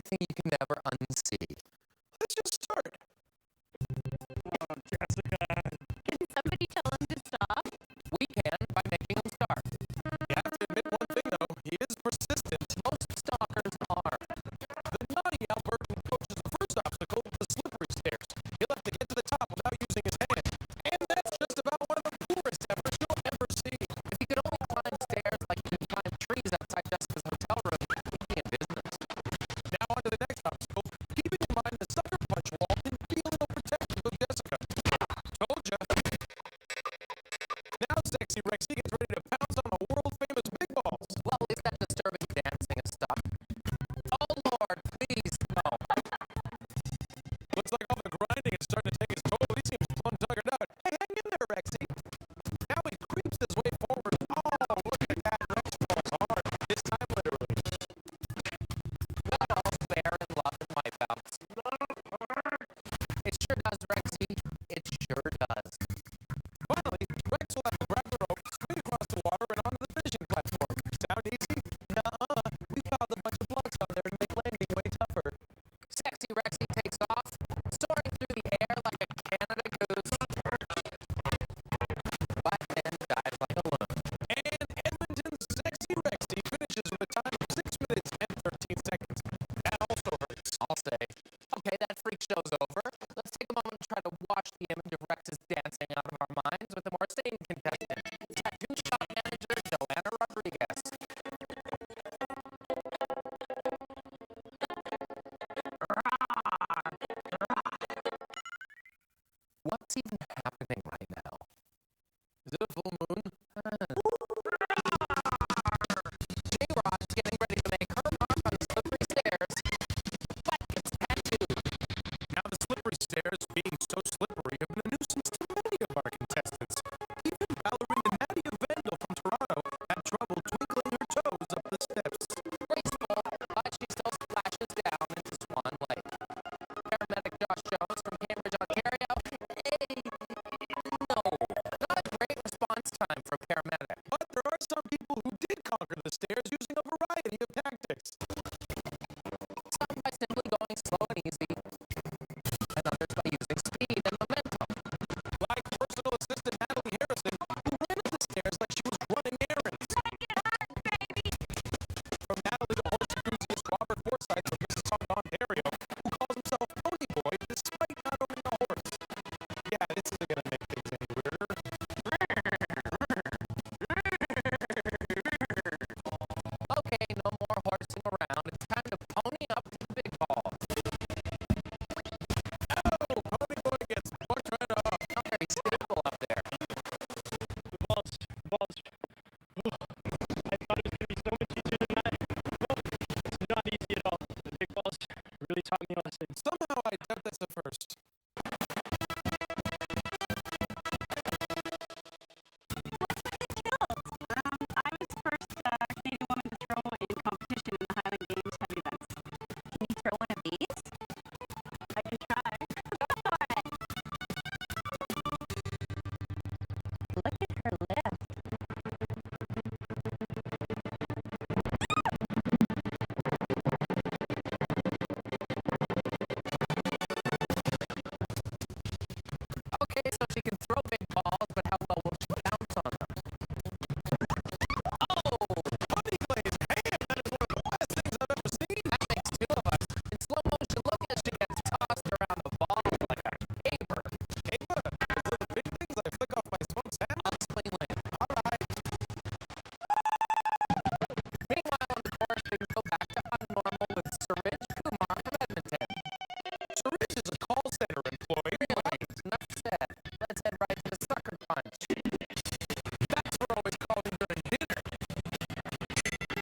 thing you can never unsee. Let's just start. Oh, Jessica. Can somebody tell him to stop? We can by making him start. You have to admit one thing, though. He is persistent. Most stalkers are. The naughty Albertan approaches the first obstacle, the slippery stairs. He'll have to get to the top without using his hand. And that's just about one of the coolest efforts you'll ever see. If he could only climb stairs like he can climb trees outside Jessica's hotel room, he'd be in business. Now on to the next obstacle. Keeping in mind the sucker punch wall can be a little protective of Jessica. Told ya. Now Sexy Rexy gets ready to pounce on the world-famous big balls. Well, at least that disturbing dancing is stopped. Oh, Lord, please, no. Looks like all the grinding is starting to take its toll. He seems plumb tuckered out. Hey, hang in there, Rexy. Now he creeps his way forward. Oh, look at that. Rex falls hard. This time literally. Not all fair in love and wipeouts. It sure does, Rexy. It sure does. Finally, Rex will have to grab the rope, swing across the water, and onto the fishing platform. Sound easy? Nuh-uh. We piled a bunch of blocks on there to make landing way tougher. Sexy Rexy takes off, soaring through the air like a Canada goose. But then dives like a loon. And Edmonton's Sexy Rexy finishes with a time of 6 minutes and 13 seconds. That also hurts. I'll say. Okay, that freak show's over. Let's take a moment to try to wash the image of Rex's dancing out of our minds with a more sane contestant. Tattoo shop manager Joanna Rodriguez. What's even happening right now? Is it a full moon? J-Rod's getting ready to make her mark on the slippery stairs, but gets tattooed. Now the slippery stairs, being so slippery, have been a nuisance to many of our contestants. Even ballerina Nadia Vandal from Toronto had trouble twinkling her toes up the steps. Graceful, but she still splashes down into Swan Lake. Paramedic Josh Jones from Cambridge, Ontario. No, not a great response time for a paramedic. But there are some people who did conquer the stairs using a variety of tactics. Some by simply going slow and easy, and others by using speed and momentum. Like personal assistant Natalie Harrison, who ran up the stairs like she was running errands. From Natalie to horse enthusiast Robert Forsyth from Mississauga, Ontario, who calls himself Pony Boy despite not owning a horse. Yeah, this isn't going to make things any weirder. Okay, no more horsing around. It's time to pony up to the big ball. Oh, Pony Boy gets bucked right off. Not very stable up there. The balls. I thought it was going to be so much easier than that. Well, it's not easy at all. The big balls really taught me a lesson. Somehow I dubbed this the first. I was first Canadian woman to throw in competition in the Highland Games heavy events. Can you throw one of these? I can try. Go for it! Look at her lift. Okay, so she can throw big balls, but how well will she bounce on them? Oh! Pony Glaze, damn, that is one of the best things I've ever seen. That makes two of us. In slow motion, look as she gets tossed around the ball like a caper. Ava, those are the big things I flick off my smoked salmon. Unsling land. All right. Meanwhile, on the course, things go back to unnormal with Suraj Kumar from Edmonton. Suresh is a call center employee. Really? Enough said. Let's head right to the sucker punch. That's for always calling during dinner.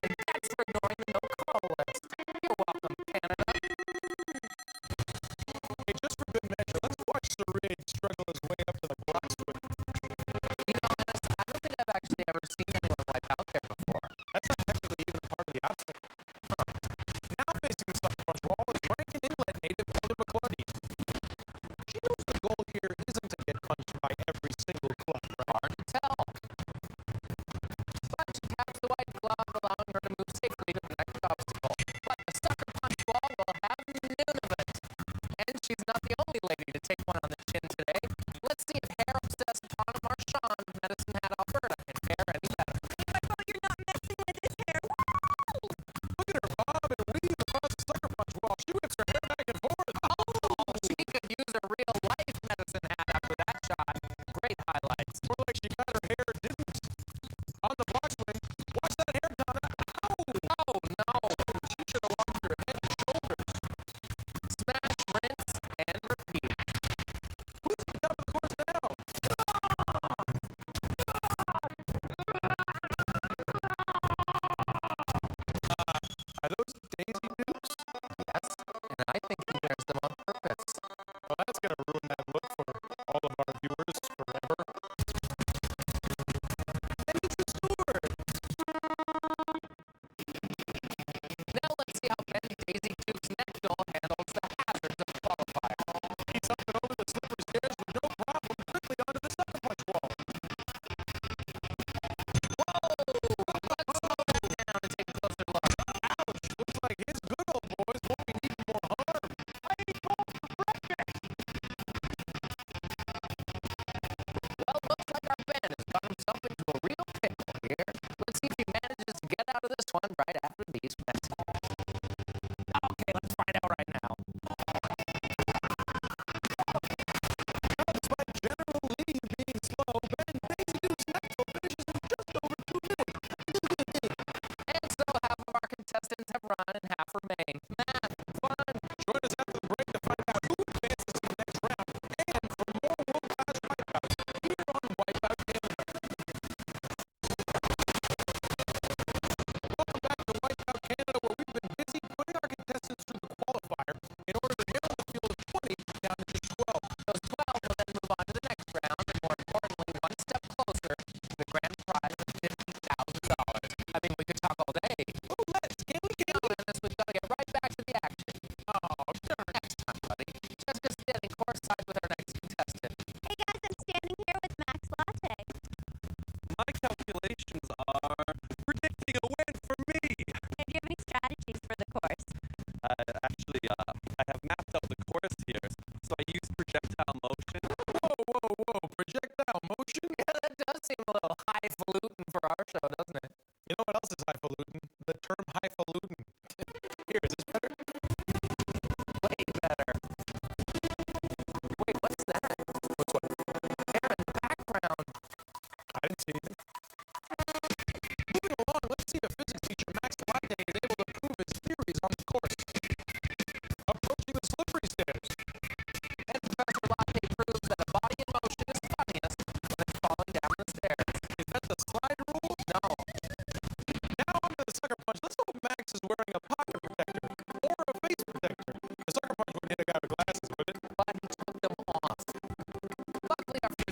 And that's for ignoring the no-call list. You're welcome, Canada. Hey, just for good measure, let's watch Suresh struggle his way up to the blocks with. You know, Dennis, I don't think I've actually ever seen anyone wipe out there before. That's not technically even a part of the obstacle. Now facing the sucker punch wall is Rankin Inlet native Heather McClundy. She knows the goal here isn't to get punched by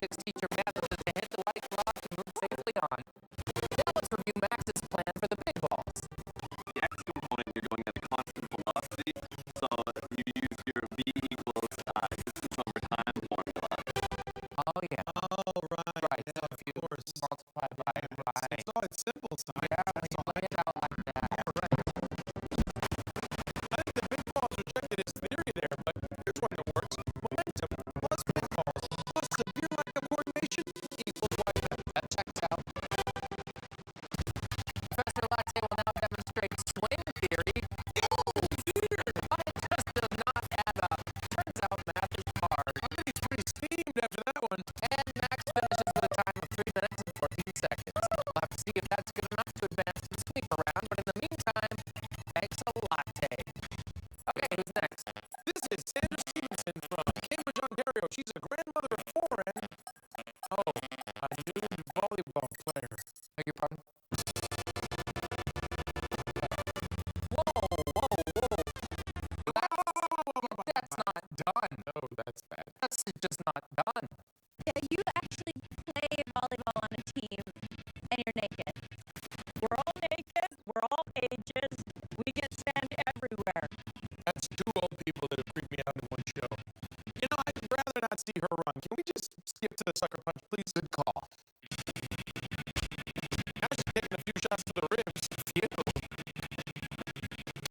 physics teacher Matt that they hit the white cloth and move safely on. Now let's review Max's plan for the big balls. The X component, you're going at a constant velocity, so you use your V equals distance over time formula. Oh, yeah. Oh, right. Right, Yeah, so if you multiply by I saw it simple side. yeah, when you lay it out like that. I think the big balls rejected his theory there, but here's one that works. Momentum plus big balls plus severe lack of coordination equals wipeout. That checks out. Professor Latte will now demonstrate swing theory. But it just does not add up. Turns out math is hard. I think he's pretty steamed after that one. And Max finishes with a time of 3 minutes and 14 seconds. We'll have to see if that's good enough to advance to the sweep around, but in the meantime, thanks a latte. Okay, who's next? This is Sandra Stevenson from Cambridge, Ontario. She's a grandmother of 4 and, a nude volleyball player. Beg your pardon? Whoa. That's not done. No, that's bad. That's just not done. Yeah, you actually play volleyball on a team and you're naked. We're all naked. We're all ages. We get sand everywhere. That's 2 old people that have freaked me out in one show. You know, I'd rather not see her run. Can we just skip to the sucker punch, please? Good call. Now she's taking a few shots to the ribs. Phew.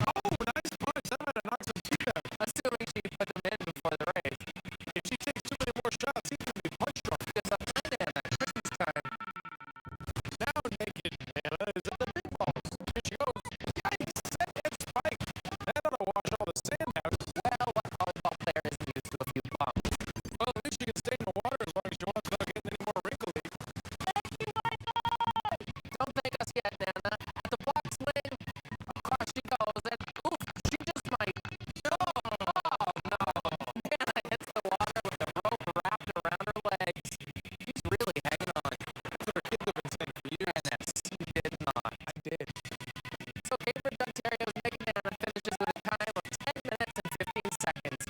Oh, nice punch. That might have knocked some teeth out. Assuming she put them in before the race. If she takes too many more shots, he's going to be punch drunk. Because I'm trying at Christmas time. Now naked Anna is at the big balls. Here she goes. Yikes! That head spike. That ought to wash all the sand out. Well, what volleyball player isn't used to a few bumps? Well, at least she can stay in the water as long as she wants without getting any more wrinkly. Don't thank us yet, Nana. At the block swing, across she goes, and oof, she just might. Oh, no. Nana hits the water with the rope wrapped around her legs. She's really hanging on. That's what her kids have been saying for years. And she did not. I did. So Cambridge, Ontario's Big Nana finishes with a time of 10 minutes and 15 seconds.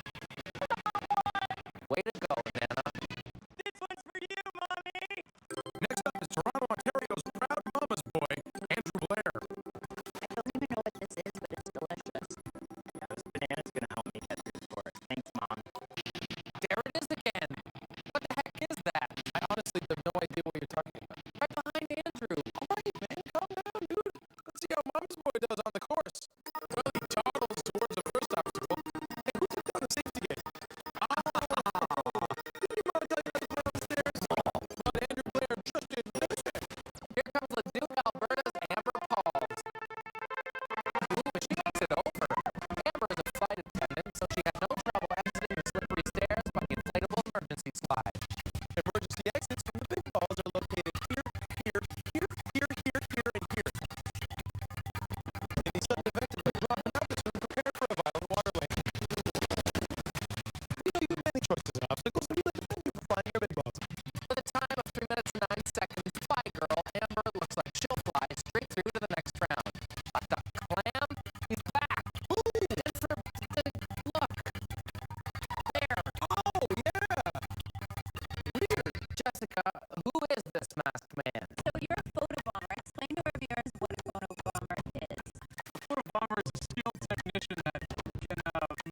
Way to go, Nana. This one's for you, Mommy! Next up is Toronto, Ontario's proud mama's boy, Andrew Blair. I don't even know what this is, but it's delicious. This banana's gonna help me get through for it. Thanks, Mom. There it is again. What the heck is that? I honestly have no idea what you're talking about. Right behind Andrew. All right, man, calm down, dude. Let's see how mama's boy does on the course. Well, he toddles towards the first obstacle. Hey, who took down the safety gate? Didn't your mama tell you not to play on the stairs? But Andrew Blair just didn't listen. Here comes Leduc, Alberta's Amber Pauls. Ooh, but she makes it over. Amber is a flight attendant, so she had no trouble exiting the slippery stairs by the inflatable emergency slide. Emergency exits from the big balls are located here, and here. Any sudden event of drop an altitude, prepare for a violent water lane. You know you have many choices and obstacles, and we'd like to thank you for flying your big balls. With a time of 3 minutes and 9 seconds, Fly Girl Amber looks like she'll fly straight through to the next round. A duck clam, he's back. And for look, there. Oh, yeah! Weird. Jessica, who is this masked man? So you're a photo bomber. Explain to our viewers what a photo bomber is. A photo bomber is a skilled technician that can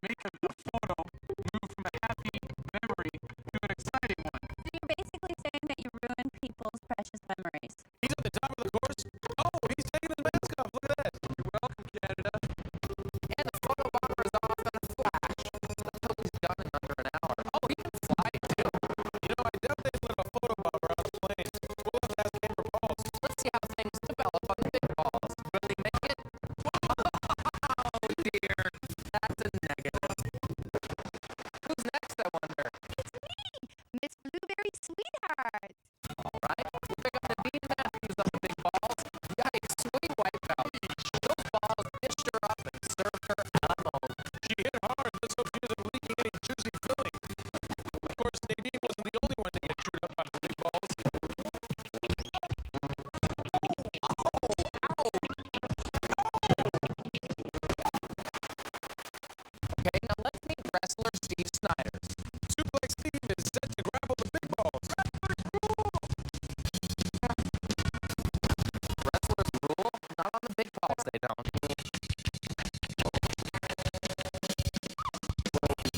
make a photo move from a happy memory to an exciting one. So you're basically saying that you ruin people's precious memories. He's at the top of the course. Oh, he's taking his mask off. Look at that. You're welcome, Canada. And the photo bomber is off in a flash. Let's hope he's done in under an hour. Oh, he can fly too. You know, I doubt they let a photo bomber on the plane. Well, calls, they don't.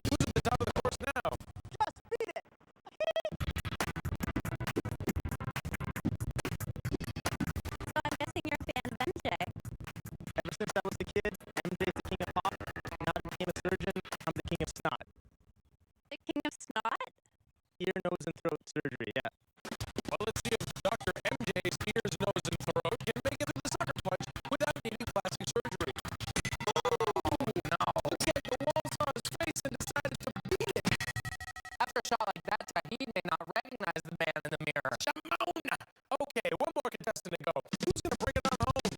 Who's at the top of the course now? Just beat it. So I'm guessing you're a fan of MJ. Ever since I was a kid, MJ's the king of pop. Now I became a surgeon, I'm the king of snot. The king of snot? Ear, nose, and throat surgery, yeah. Well, let's see if Dr. MJ's ears, nose, and throat can make it to the sucker punch without needing plastic surgery. Oh, no. Looks like the wall saw his face and decided to beat it. After a shot like that, Tahid may not recognize the man in the mirror. Shimona! Okay, one more contestant to go. Who's going to bring it on home?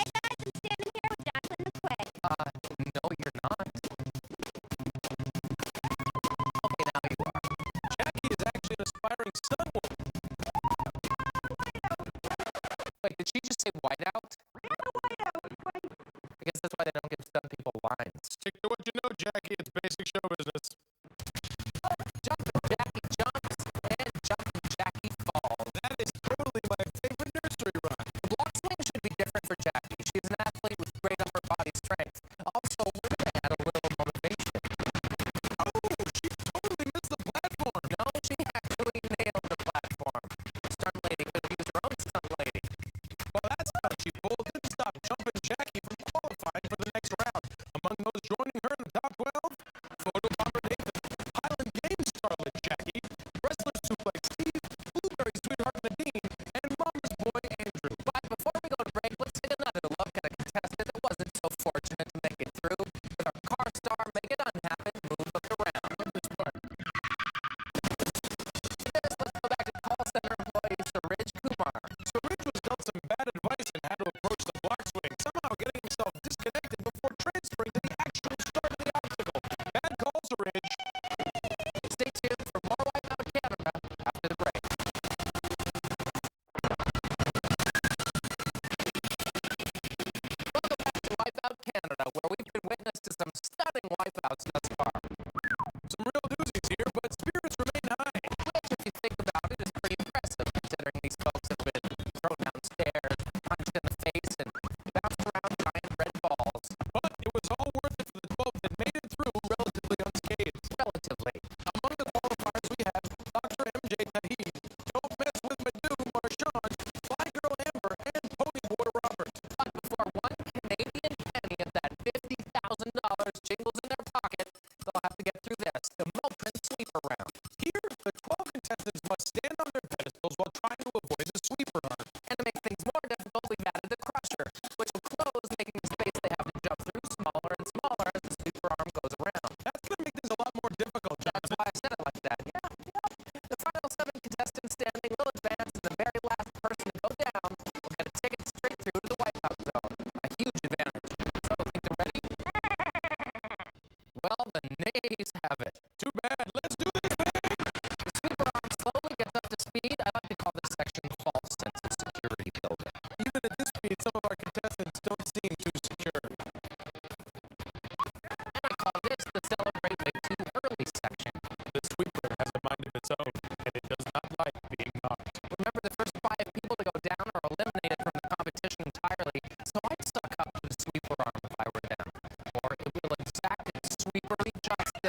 Hey guys, I'm standing here with Jacqueline McQuay. No, you're not. Okay, now you are. Jackie is actually an aspiring sunwoman. Wait, did she just say whiteout? I guess that's why they don't give stunt people lines. Stick to what you know, Jackie. It's basic show business. Jumping Jackie jumps and jumping Jackie falls. That is totally my favorite nursery rhyme. The block swing should be different for Jackie. She's an athlete with great upper body strength. Also, we're going to add a little motivation. Oh, she totally missed the platform. No, she actually nailed the platform. Stunt lady could use her own stunt lady. Well, that's how she pulled didn't stop jumping Jackie from qualifying for the next round. Among those joining her in the top 12, photo bomber Nathan, Highland Games starlet Jackie, wrestler suplex Steve, blueberry sweetheart Nadine, and mama's boy Andrew. But before we go to break, let's take another look at a contestant that wasn't so fortunate to make it through. With our car star, make it unhappen, move it around. This part. Let's go back to call center employee Suraj Kumar. So Rich was dealt some bad advice on how to approach the block swing, somehow getting himself disconnected before transferring to the actual start of the obstacle. Bad calls, Rich. Stay tuned for more Wipeout Canada after the break. Welcome back to Wipeout Canada, where we've been witness to some stunning wipeouts thus far. Some real doozies here, but spirits remain high. Which, if you think about it, is pretty impressive, considering these folks have been thrown downstairs, punched in the face, and bounced around giant red balls. But it was all worth it for the 12 that made it through relatively unscathed. Relatively. Among the qualifiers we have Dr. MJ Tahid, Don't Mess With Madhu Marshawn, Fly Girl Amber, and Pony Boy Robert. But before one Canadian penny of that $50,000 jingles in their pocket, they'll have to get through this, the Milton sweeper round. Here, the 12 contestants must stand on their pedestals while trying to avoid the sweeper arm. And to make things more difficult, we've added the crusher, which will close, making the space they have to jump through smaller and smaller as the sweeper arm goes around. That's going to make things a lot more difficult, That's why I said it like that. Yeah. The final 7 contestants standing will advance, and the very last person to go down will get a ticket straight through to the Wipeout zone. A huge advantage. So, think they're ready? Well, the nays have it. Too bad. Let's do this thing. The sweeper arm slowly gets up to speed. I like to call this section false sense of security building. Even at this speed, some of our contestants don't seem too secure. And I call this the celebrate way too early section. The sweeper has a mind of its own, and it does not like being knocked. Remember, the first 5 people to go down are eliminated from the competition entirely, so I'd suck up to the sweeper arm if I were them. Or it will exact its sweeperly justice.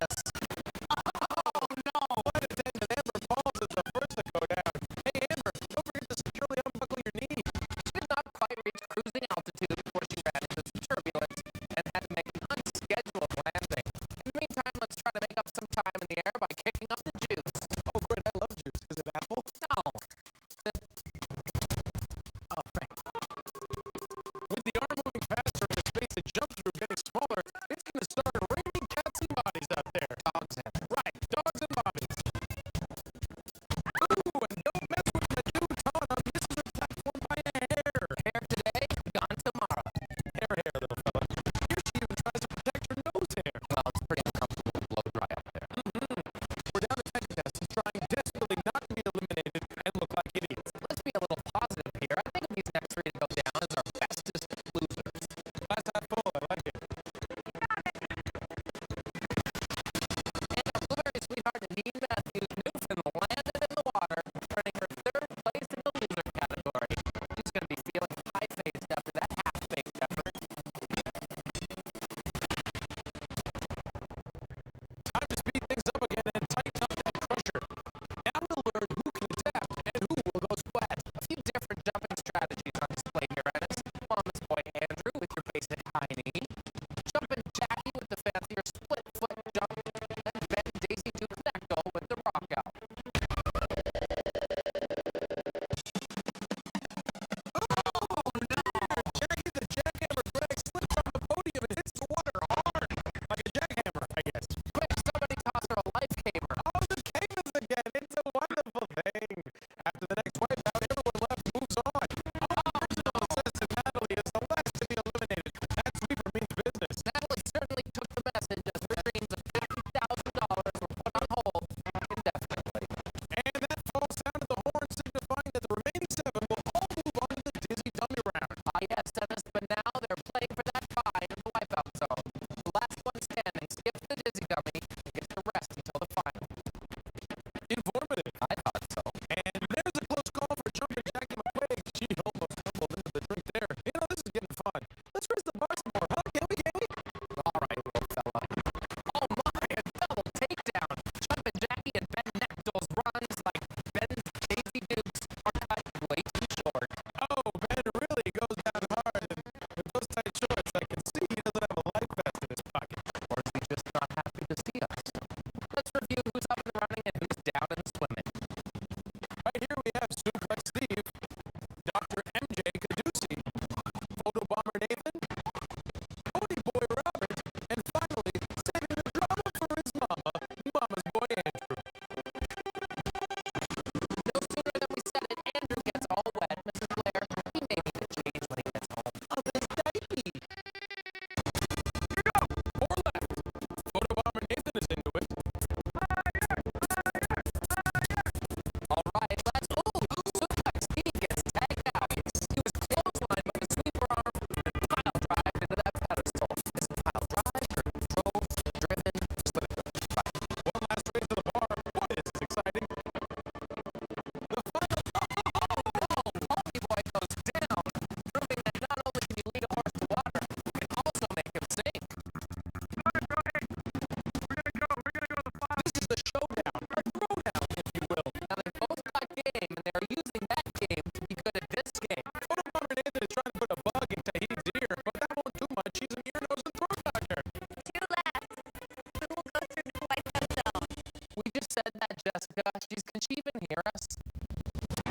Jessica. Can she even hear us?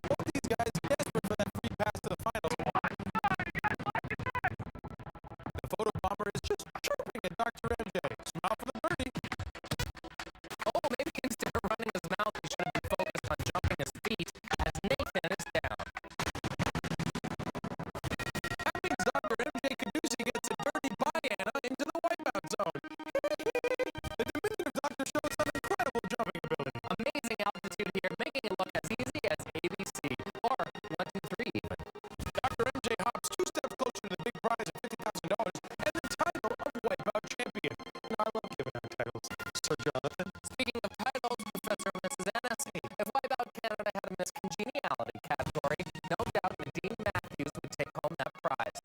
Both these guys are desperate for that free pass to the finals. The photo bomber is just chirping at Dr. MJ. Smile for the birdie. Oh, maybe instead of running his mouth, he should have been focused on jumping his feet as Nathan is down. That means Dr. MJ Caducey gets a birdie by Anna into the wipeout zone. The diminutive doctor shows some incredible jumping ability. Amazing altitude here, making it look as easy as ABC, or 1, 2, 3 even. Dr. MJ hops 2 steps closer to the big prize of $50,000 and the title of Wipeout Champion. You know, I love giving out titles. Sir Jonathan. Speaking of titles, Professor and Mrs. Ennis, if Wipeout Canada had a Miss Congeniality category, no doubt Nadine Matthews would take home that prize.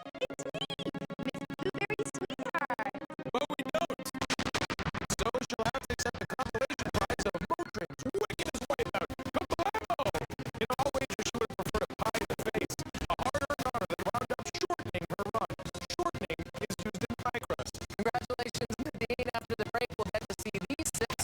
Blueberry sweetheart. But we don't. So she'll have to accept the compilation prize of Motrin's wickedest wipeout, Kablamo! In all wages, she would prefer a pie in the face. A hard-earned honor that wound up shortening her run. Shortening is used in pie crust. Congratulations, Nadine. After the break, we'll get to see these 6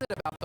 it about